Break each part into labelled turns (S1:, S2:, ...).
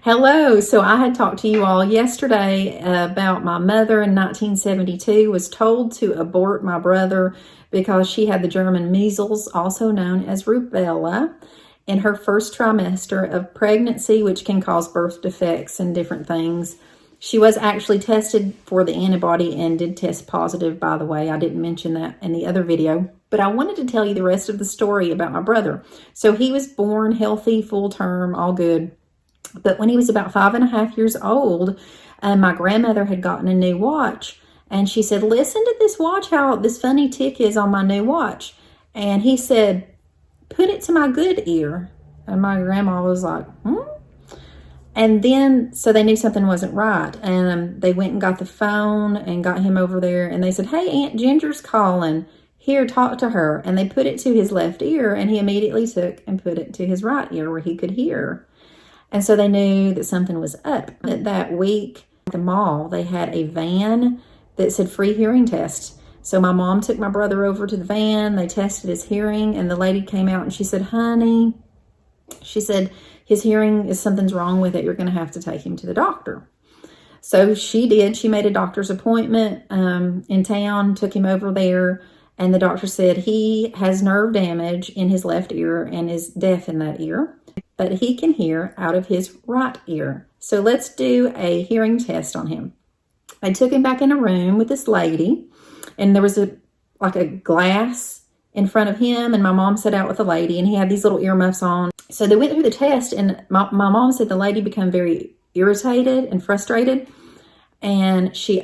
S1: Hello. So I had talked to you all yesterday about my mother in 1972 was told to abort my brother because she had the German measles, also known as rubella, in her first trimester of pregnancy, which can cause birth defects and different things. She was actually tested for the antibody and did test positive, by the way. I didn't mention that in the other video, but I wanted to tell you the rest of the story about my brother. So he was born healthy, full term, all good. But when he was about 5.5 years old, my grandmother had gotten a new watch. And she said, listen to this watch, how this funny tick is on my new watch. And he said, put it to my good ear. And my grandma was like, And then, so they knew something wasn't right. And they went and got the phone and got him over there. And they said, hey, Aunt Ginger's calling. Here, talk to her. And they put it to his left ear. And he immediately took and put it to his right ear where he could hear. And so they knew that something was up. That week at the mall, they had a van that said free hearing test. So my mom took my brother over to the van. They tested his hearing, and the lady came out and she said, honey, she said, his hearing is something's wrong with it. You're going to have to take him to the doctor. So she did. She made a doctor's appointment in town, took him over there. And the doctor said he has nerve damage in his left ear and is deaf in that ear, but he can hear out of his right ear. So let's do a hearing test on him. I took him back in a room with this lady, and there was a glass in front of him, and my mom sat out with the lady, and he had these little earmuffs on. So they went through the test, and my mom said the lady became very irritated and frustrated, and she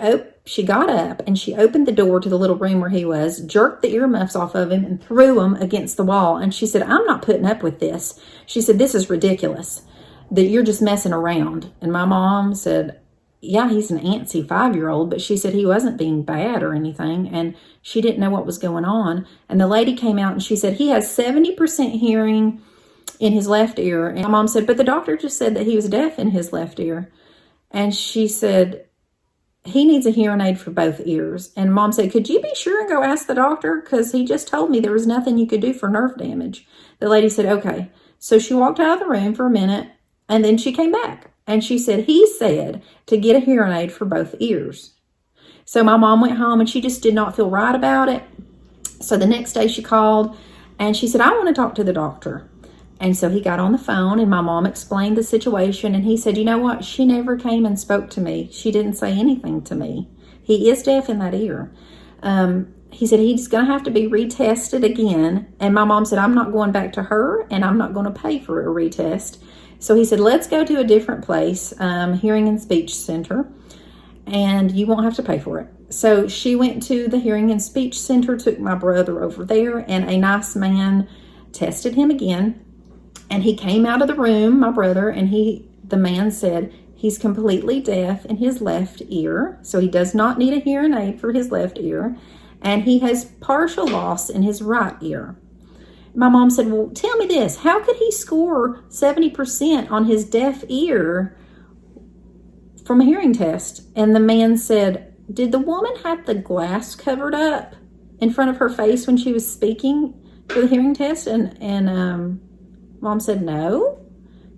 S1: got up and she opened the door to the little room where he was, jerked the earmuffs off of him and threw them against the wall. And she said, I'm not putting up with this. She said, this is ridiculous, that you're just messing around. And my mom said, yeah, he's an antsy 5-year-old, but she said he wasn't being bad or anything. And she didn't know what was going on. And the lady came out and she said, he has 70% hearing in his left ear. And my mom said, but the doctor just said that he was deaf in his left ear. And she said, he needs a hearing aid for both ears. And mom said, could you be sure and go ask the doctor? Because he just told me there was nothing you could do for nerve damage. The lady said, okay. So she walked out of the room for a minute, and then she came back. And she said, he said to get a hearing aid for both ears. So my mom went home, and she just did not feel right about it. So the next day she called, and she said, I want to talk to the doctor. And so he got on the phone, and my mom explained the situation, and he said, you know what? She never came and spoke to me. She didn't say anything to me. He is deaf in that ear. He said he's going to have to be retested again. And my mom said, I'm not going back to her, and I'm not going to pay for a retest. So he said, let's go to a different place, Hearing and Speech Center, and you won't have to pay for it. So she went to the Hearing and Speech Center, took my brother over there, and a nice man tested him again. And he came out of the room, my brother, and the man said he's completely deaf in his left ear. So he does not need a hearing aid for his left ear. And he has partial loss in his right ear. My mom said, well, tell me this. How could he score 70% on his deaf ear from a hearing test? And the man said, did the woman have the glass covered up in front of her face when she was speaking for the hearing test? And Mom said, no.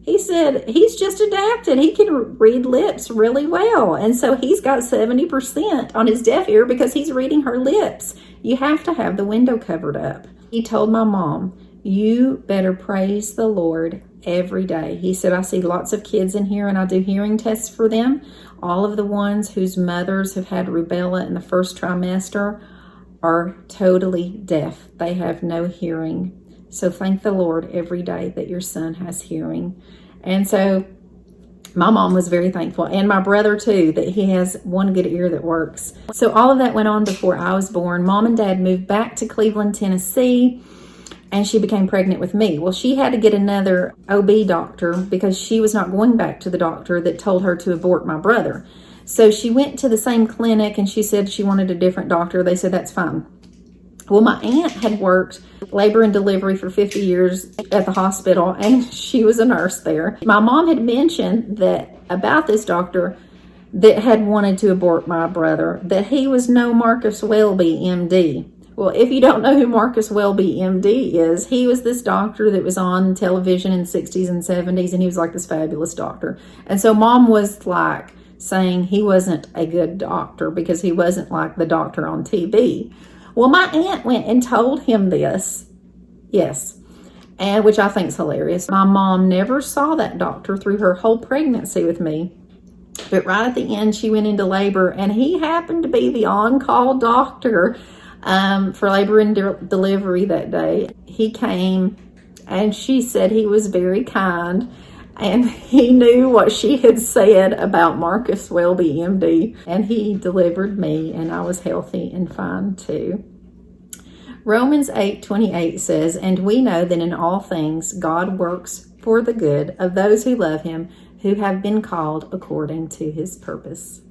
S1: He said, he's just adapted. He can read lips really well. And so he's got 70% on his deaf ear because he's reading her lips. You have to have the window covered up. He told my mom, you better praise the Lord every day. He said, I see lots of kids in here and I do hearing tests for them. All of the ones whose mothers have had rubella in the first trimester are totally deaf. They have no hearing. So thank the Lord every day that your son has hearing. And so my mom was very thankful, and my brother too, that he has one good ear that works. So all of that went on before I was born. Mom and Dad moved back to Cleveland, Tennessee, and she became pregnant with me. Well, she had to get another OB doctor because she was not going back to the doctor that told her to abort my brother. So she went to the same clinic, and she said she wanted a different doctor. They said, that's fine. Well, my aunt had worked labor and delivery for 50 years at the hospital, and she was a nurse there. My mom had mentioned that about this doctor that had wanted to abort my brother, that he was no Marcus Welby, MD. Well, if you don't know who Marcus Welby, MD, is, he was this doctor that was on television in the 60s and 70s, and he was like this fabulous doctor. And so Mom was like saying he wasn't a good doctor because he wasn't like the doctor on TV. Well, my aunt went and told him this. Yes. And which I think is hilarious. My mom never saw that doctor through her whole pregnancy with me. But right at the end, she went into labor, and he happened to be the on-call doctor for labor and delivery that day. He came, and she said he was very kind, and he knew what she had said about Marcus Welby, MD, and he delivered me, and I was healthy and fine too. Romans 8:28 says, "And we know that in all things God works for the good of those who love him, who have been called according to his purpose."